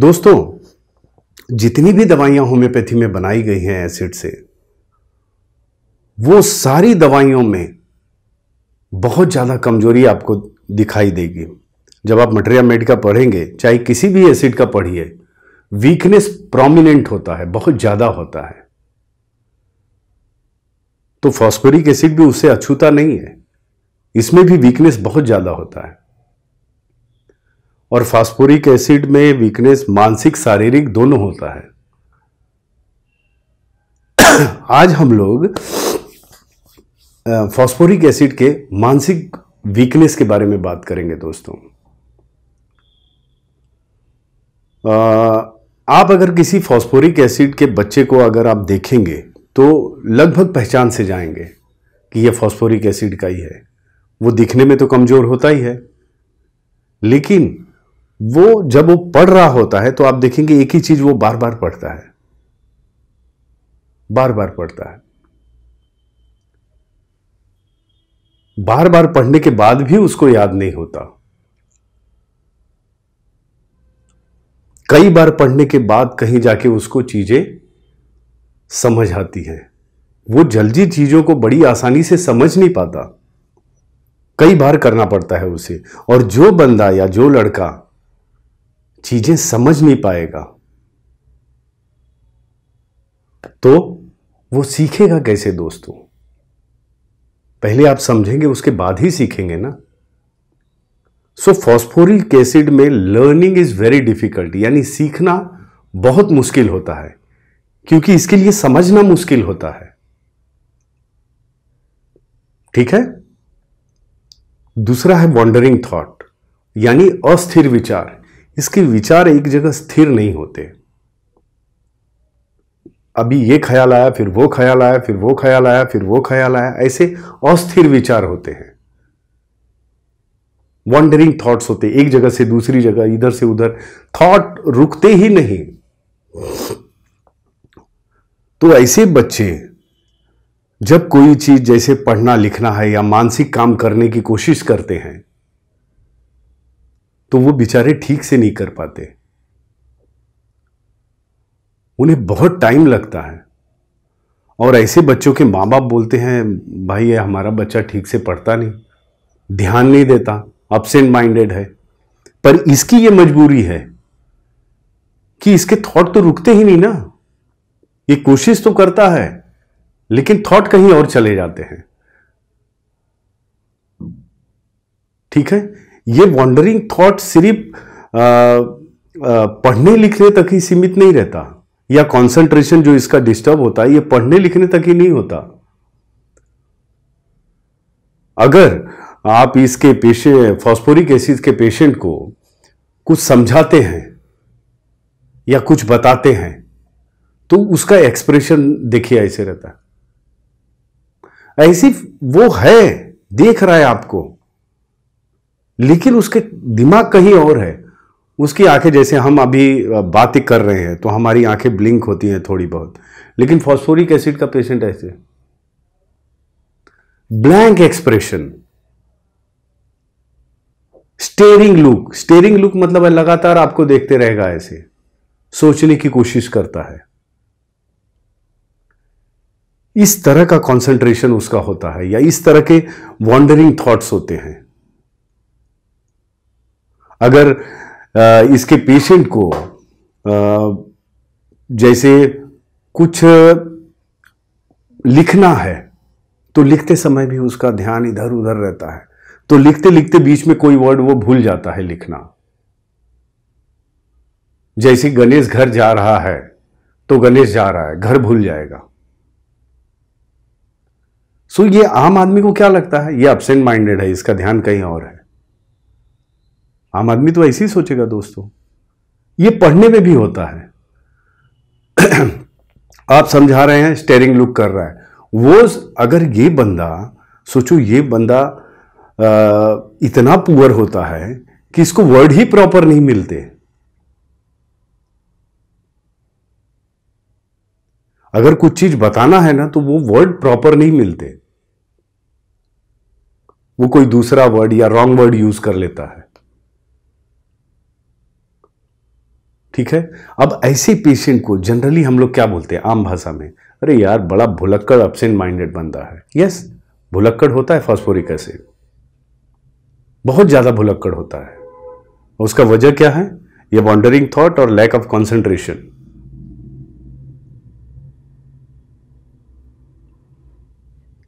दोस्तों, जितनी भी दवाइयां होम्योपैथी में बनाई गई हैं एसिड से, वो सारी दवाइयों में बहुत ज्यादा कमजोरी आपको दिखाई देगी। जब आप मटेरिया मेडिका पढ़ेंगे, चाहे किसी भी एसिड का पढ़िए, वीकनेस प्रोमिनेंट होता है, बहुत ज्यादा होता है। तो फास्फोरिक एसिड भी उससे अछूता नहीं है, इसमें भी वीकनेस बहुत ज्यादा होता है। और फास्फोरिक एसिड में वीकनेस मानसिक शारीरिक दोनों होता है। आज हम लोग फास्फोरिक एसिड के मानसिक वीकनेस के बारे में बात करेंगे। दोस्तों, आप अगर किसी फास्फोरिक एसिड के बच्चे को अगर आप देखेंगे तो लगभग पहचान से जाएंगे कि यह फास्फोरिक एसिड का ही है। वो दिखने में तो कमजोर होता ही है, लेकिन वो जब वो पढ़ रहा होता है तो आप देखेंगे एक ही चीज वो बार बार पढ़ता है, बार बार पढ़ता है। बार बार पढ़ने के बाद भी उसको याद नहीं होता। कई बार पढ़ने के बाद कहीं जाके उसको चीजें समझ आती हैं। वो जल्दी चीजों को बड़ी आसानी से समझ नहीं पाता, कई बार करना पड़ता है उसे। और जो बंदा या जो लड़का चीजें समझ नहीं पाएगा तो वो सीखेगा कैसे? दोस्तों, पहले आप समझेंगे, उसके बाद ही सीखेंगे ना। सो फास्फोरिक एसिड में लर्निंग इज वेरी डिफिकल्ट, यानी सीखना बहुत मुश्किल होता है, क्योंकि इसके लिए समझना मुश्किल होता है। ठीक है। दूसरा है वॉन्डरिंग थॉट, यानी अस्थिर विचार। इसके विचार एक जगह स्थिर नहीं होते। अभी ये ख्याल आया, फिर वो ख्याल आया, फिर वो ख्याल आया, फिर वो ख्याल आया, ऐसे अस्थिर विचार होते हैं। वॉन्डरिंग थॉट्स होते, एक जगह से दूसरी जगह, इधर से उधर, थॉट रुकते ही नहीं। तो ऐसे बच्चे जब कोई चीज जैसे पढ़ना लिखना है या मानसिक काम करने की कोशिश करते हैं तो वो बेचारे ठीक से नहीं कर पाते, उन्हें बहुत टाइम लगता है। और ऐसे बच्चों के माँ बाप बोलते हैं, भाई ये हमारा बच्चा ठीक से पढ़ता नहीं, ध्यान नहीं देता, एब्सेंट माइंडेड है। पर इसकी ये मजबूरी है कि इसके थॉट तो रुकते ही नहीं ना। ये कोशिश तो करता है, लेकिन थॉट कहीं और चले जाते हैं। ठीक है। ये वॉन्डरिंग थॉट सिर्फ पढ़ने लिखने तक ही सीमित नहीं रहता, या कंसंट्रेशन जो इसका डिस्टर्ब होता है ये पढ़ने लिखने तक ही नहीं होता। अगर आप इसके फास्फोरिक एसिड के पेशेंट को कुछ समझाते हैं या कुछ बताते हैं तो उसका एक्सप्रेशन देखिए ऐसे रहता है, ऐसी वो है, देख रहा है आपको, लेकिन उसके दिमाग कहीं और है। उसकी आंखें, जैसे हम अभी बातें कर रहे हैं तो हमारी आंखें ब्लिंक होती हैं थोड़ी बहुत, लेकिन फास्फोरिक एसिड का पेशेंट ऐसे blank expression, steering look. Steering look मतलब लगातार आपको देखते रहेगा, ऐसे सोचने की कोशिश करता है। इस तरह का कंसंट्रेशन उसका होता है, या इस तरह के वॉन्डरिंग थॉट्स होते हैं। अगर इसके पेशेंट को जैसे कुछ लिखना है तो लिखते समय भी उसका ध्यान इधर उधर रहता है, तो लिखते लिखते बीच में कोई वर्ड वो भूल जाता है लिखना। जैसे गणेश घर जा रहा है तो गणेश जा रहा है, घर भूल जाएगा। सो ये आम आदमी को क्या लगता है, ये एब्सेंट माइंडेड है, इसका ध्यान कहीं और है। आम आदमी तो ऐसे ही सोचेगा। दोस्तों, ये पढ़ने में भी होता है। आप समझा रहे हैं, स्टेरिंग लुक कर रहा है, वो अगर ये बंदा, सोचो ये बंदा इतना पुअर होता है कि इसको वर्ड ही प्रॉपर नहीं मिलते। अगर कुछ चीज बताना है ना तो वो वर्ड प्रॉपर नहीं मिलते, वो कोई दूसरा वर्ड या रॉन्ग वर्ड यूज कर लेता है। ठीक है। अब ऐसे पेशेंट को जनरली हम लोग क्या बोलते हैं आम भाषा में, अरे यार बड़ा भुलक्कड़ एब्सेंट माइंडेड बंदा है। यस, भुलक्कड़ होता है फास्फोरिक एसिड, बहुत ज्यादा भुलक्कड़ होता है। उसका वजह क्या है? ये वॉन्डरिंग थॉट और लैक ऑफ कंसंट्रेशन।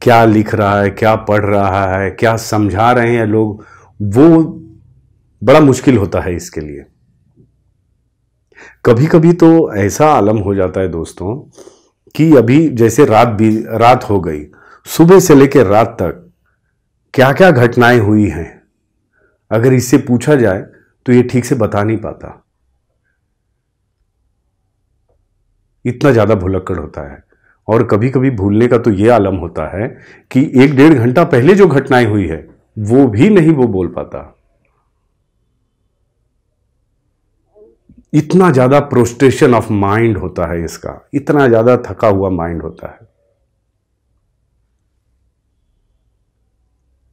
क्या लिख रहा है, क्या पढ़ रहा है, क्या समझा रहे हैं लोग, वो बड़ा मुश्किल होता है इसके लिए। कभी कभी तो ऐसा आलम हो जाता है दोस्तों कि अभी जैसे रात हो गई, सुबह से लेकर रात तक क्या क्या घटनाएं हुई हैं, अगर इससे पूछा जाए तो ये ठीक से बता नहीं पाता, इतना ज्यादा भुलक्कड़ होता है। और कभी कभी भूलने का तो ये आलम होता है कि 1-1.5 घंटा पहले जो घटनाएं हुई है वो भी नहीं वो बोल पाता। इतना ज्यादा प्रोस्ट्रेशन ऑफ माइंड होता है इसका, इतना ज्यादा थका हुआ माइंड होता है।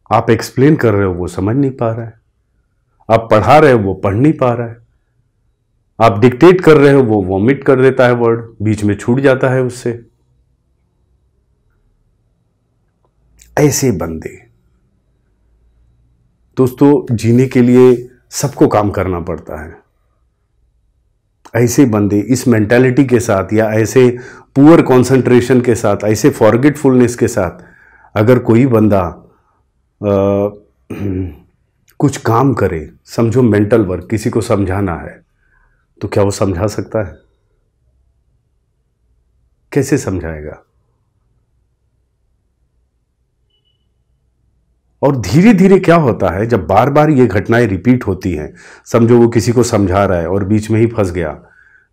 आप एक्सप्लेन कर रहे हो वो समझ नहीं पा रहा है, आप पढ़ा रहे हो वो पढ़ नहीं पा रहा है, आप डिक्टेट कर रहे हो वो वॉमिट कर देता है, वर्ड बीच में छूट जाता है उससे। ऐसे बंदे दोस्तों, जीने के लिए सबको काम करना पड़ता है। ऐसे बंदे इस मेंटालिटी के साथ या ऐसे पुअर कंसंट्रेशन के साथ, ऐसे फॉरगेटफुलनेस के साथ अगर कोई बंदा कुछ काम करे, समझो मेंटल वर्क, किसी को समझाना है, तो क्या वो समझा सकता है? कैसे समझाएगा? और धीरे धीरे क्या होता है, जब बार बार ये घटनाएं रिपीट होती हैं, समझो वो किसी को समझा रहा है और बीच में ही फंस गया,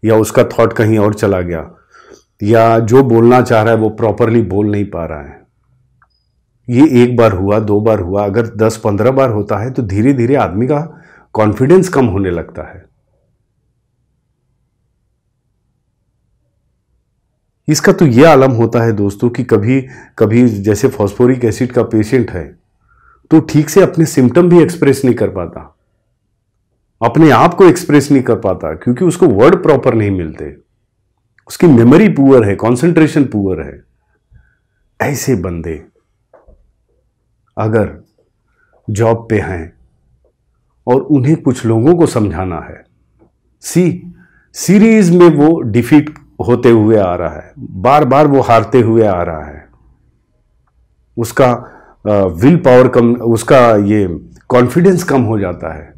या उसका थॉट कहीं और चला गया, या जो बोलना चाह रहा है वो प्रॉपरली बोल नहीं पा रहा है। ये 1 बार हुआ, 2 बार हुआ, अगर 10-15 बार होता है तो धीरे धीरे आदमी का कॉन्फिडेंस कम होने लगता है। इसका तो ये आलम होता है दोस्तों कि कभी कभी जैसे फास्फोरिक एसिड का पेशेंट है तो ठीक से अपने सिम्टम भी एक्सप्रेस नहीं कर पाता, अपने आप को एक्सप्रेस नहीं कर पाता, क्योंकि उसको वर्ड प्रॉपर नहीं मिलते, उसकी मेमोरी पुअर है, कंसंट्रेशन पुअर है। ऐसे बंदे अगर जॉब पे हैं और उन्हें कुछ लोगों को समझाना है, सीरीज में वो डिफीट होते हुए आ रहा है, बार बार वो हारते हुए आ रहा है, उसका विल पावर कम, उसका ये कॉन्फिडेंस कम हो जाता है,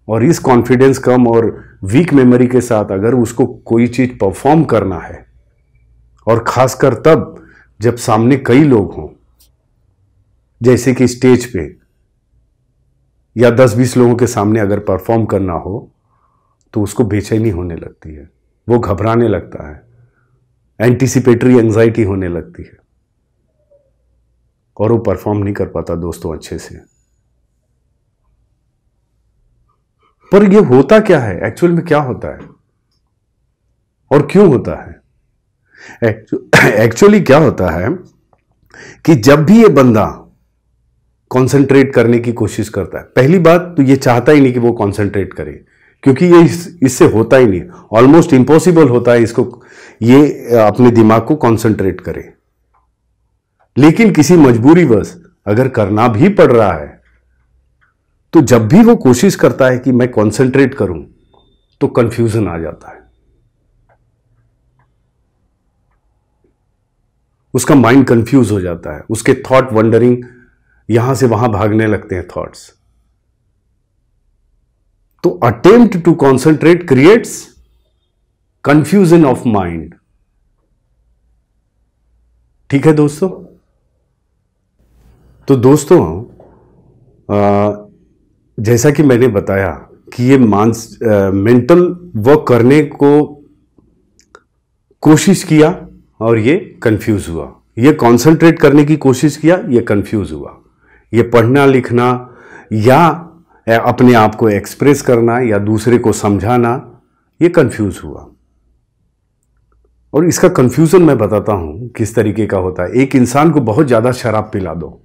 और इस कॉन्फिडेंस कम और वीक मेमोरी के साथ अगर उसको कोई चीज परफॉर्म करना है, और खासकर तब जब सामने कई लोग हों, जैसे कि स्टेज पे या 10-20 लोगों के सामने अगर परफॉर्म करना हो, तो उसको बेचैनी होने लगती है, वो घबराने लगता है, एंटीसिपेटरी एंजाइटी होने लगती है, और वो परफॉर्म नहीं कर पाता दोस्तों अच्छे से। पर ये होता क्या है एक्चुअल में, क्या होता है और क्यों होता है? एक्चुअली क्या होता है कि जब भी ये बंदा कंसंट्रेट करने की कोशिश करता है, पहली बात तो ये चाहता ही नहीं कि वो कंसंट्रेट करे, क्योंकि ये इससे होता ही नहीं, ऑलमोस्ट इम्पॉसिबल होता है इसको, ये अपने दिमाग को कंसंट्रेट करे। लेकिन किसी मजबूरीवश अगर करना भी पड़ रहा है, तो जब भी वो कोशिश करता है कि मैं कंसंट्रेट करूं, तो कंफ्यूजन आ जाता है, उसका माइंड कंफ्यूज हो जाता है, उसके थॉट वंडरिंग यहां से वहां भागने लगते हैं थॉट्स। तो attempt to concentrate creates confusion of mind. ठीक है दोस्तों? तो दोस्तों जैसा कि मैंने बताया कि ये मेंटल वर्क करने को कोशिश किया और ये कंफ्यूज हुआ, ये कंसंट्रेट करने की कोशिश किया, ये कंफ्यूज हुआ, ये पढ़ना लिखना या अपने आप को एक्सप्रेस करना या दूसरे को समझाना, ये कंफ्यूज हुआ। और इसका कंफ्यूजन मैं बताता हूं किस तरीके का होता है। एक इंसान को बहुत ज्यादा शराब पिला दो,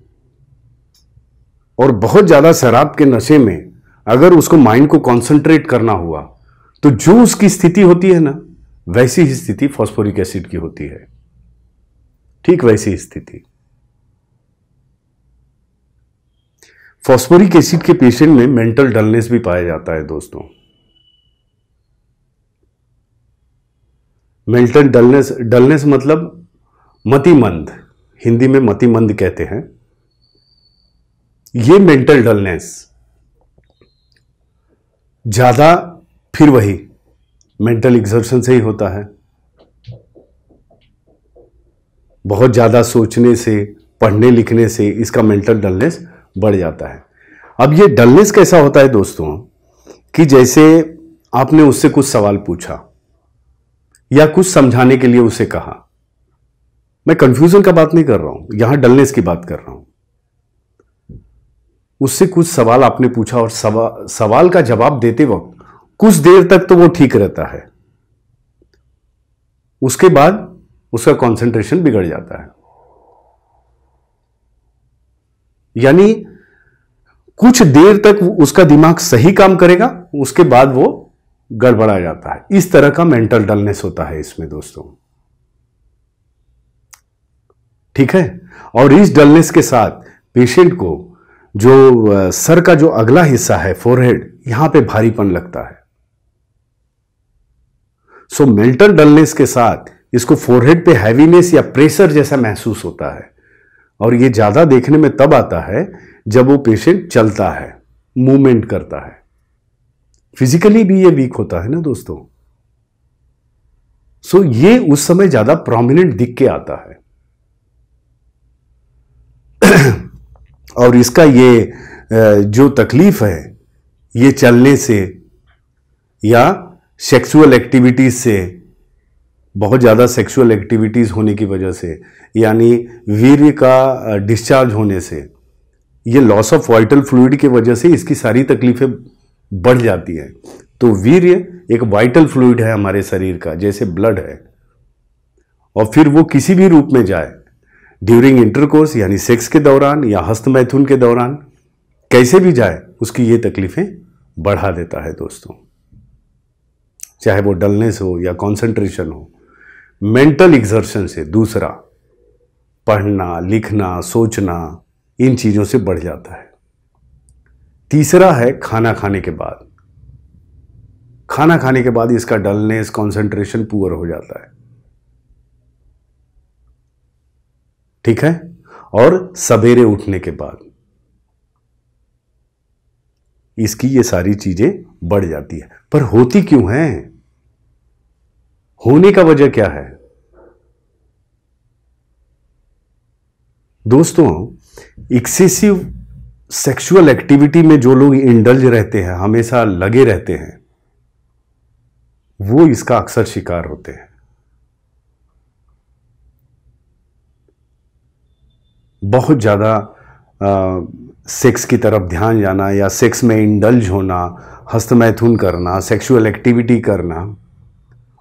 और बहुत ज्यादा शराब के नशे में अगर उसको माइंड को कंसंट्रेट करना हुआ, तो जो उसकी स्थिति होती है ना, वैसी ही स्थिति फास्फोरिक एसिड की होती है, ठीक वैसी स्थिति। फास्फोरिक एसिड के पेशेंट में मेंटल डलनेस भी पाया जाता है दोस्तों। मेंटल डलनेस मतलब मतिमंद, हिंदी में मतिमंद कहते हैं। ये मेंटल डलनेस ज्यादा फिर वही मेंटल एक्सर्शन से ही होता है। बहुत ज्यादा सोचने से, पढ़ने लिखने से इसका मेंटल डलनेस बढ़ जाता है। अब ये डलनेस कैसा होता है दोस्तों, कि जैसे आपने उससे कुछ सवाल पूछा या कुछ समझाने के लिए उसे कहा, मैं कंफ्यूजन का बात नहीं कर रहा हूं, यहां डलनेस की बात कर रहा हूं। उससे कुछ सवाल आपने पूछा और सवाल का जवाब देते वक्त कुछ देर तक तो वो ठीक रहता है, उसके बाद उसका कंसंट्रेशन बिगड़ जाता है। यानी कुछ देर तक उसका दिमाग सही काम करेगा, उसके बाद वो गड़बड़ा जाता है। इस तरह का मेंटल डलनेस होता है इसमें दोस्तों, ठीक है। और इस डलनेस के साथ पेशेंट को जो सर का जो अगला हिस्सा है, फोरहेड, यहां पे भारीपन लगता है। सो मेंटल डलनेस के साथ इसको फोरहेड पे हैवीनेस या प्रेशर जैसा महसूस होता है। और ये ज्यादा देखने में तब आता है जब वो पेशेंट चलता है, मूवमेंट करता है। फिजिकली भी ये वीक होता है ना दोस्तों। सो ये उस समय ज्यादा प्रोमिनेंट दिख के आता है। और इसका ये जो तकलीफ है, ये चलने से या सेक्सुअल एक्टिविटीज से, बहुत ज़्यादा सेक्सुअल एक्टिविटीज होने की वजह से, यानी वीर्य का डिस्चार्ज होने से, ये लॉस ऑफ वाइटल फ्लूइड की वजह से इसकी सारी तकलीफें बढ़ जाती हैं। तो वीर्य एक वाइटल फ्लूइड है हमारे शरीर का, जैसे ब्लड है, और फिर वो किसी भी रूप में जाए, ड्यूरिंग इंटरकोर्स यानी सेक्स के दौरान या हस्तमैथुन के दौरान, कैसे भी जाए, उसकी ये तकलीफें बढ़ा देता है दोस्तों। चाहे वो डलनेस हो या कंसंट्रेशन हो, मेंटल एक्सर्शन से, दूसरा पढ़ना, लिखना, सोचना, इन चीजों से बढ़ जाता है। तीसरा है खाना खाने के बाद। खाना खाने के बाद इसका डलनेस, कंसंट्रेशन पुअर हो जाता है, ठीक है। और सवेरे उठने के बाद इसकी ये सारी चीजें बढ़ जाती है। पर होती क्यों है? होने का वजह क्या है दोस्तों? एक्सेसिव सेक्सुअल एक्टिविटी में जो लोग इंडल्ज रहते हैं, हमेशा लगे रहते हैं, वो इसका अक्सर शिकार होते हैं। बहुत ज्यादा सेक्स की तरफ ध्यान जाना या सेक्स में इंडल्ज होना, हस्तमैथुन करना, सेक्सुअल एक्टिविटी करना।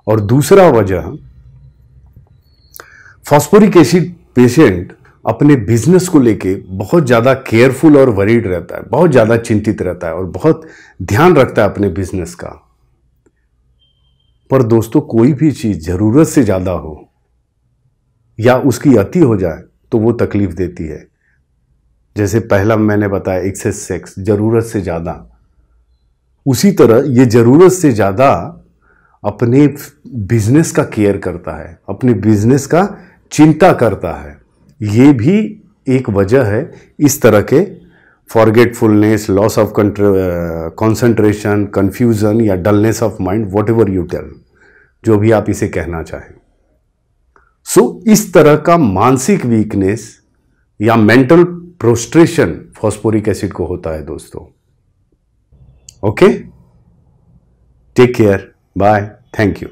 और दूसरा वजह, फास्फोरिक एसिड पेशेंट अपने बिजनेस को लेके बहुत ज़्यादा केयरफुल और वरीड रहता है, बहुत ज़्यादा चिंतित रहता है और बहुत ध्यान रखता है अपने बिजनेस का। पर दोस्तों, कोई भी चीज़ ज़रूरत से ज़्यादा हो या उसकी अति हो जाए तो वो तकलीफ देती है। जैसे पहला मैंने बताया, एक्सेस सेक्स, ज़रूरत से ज़्यादा। उसी तरह ये ज़रूरत से ज़्यादा अपने बिजनेस का केयर करता है, अपने बिजनेस का चिंता करता है। ये भी एक वजह है इस तरह के forgetfulness, loss of concentration, confusion या dullness of mind, whatever you tell, जो भी आप इसे कहना चाहें। सो इस तरह का मानसिक वीकनेस या मेंटल प्रोस्ट्रेशन फास्फोरिक एसिड को होता है दोस्तों। Okay, take care, bye, thank you.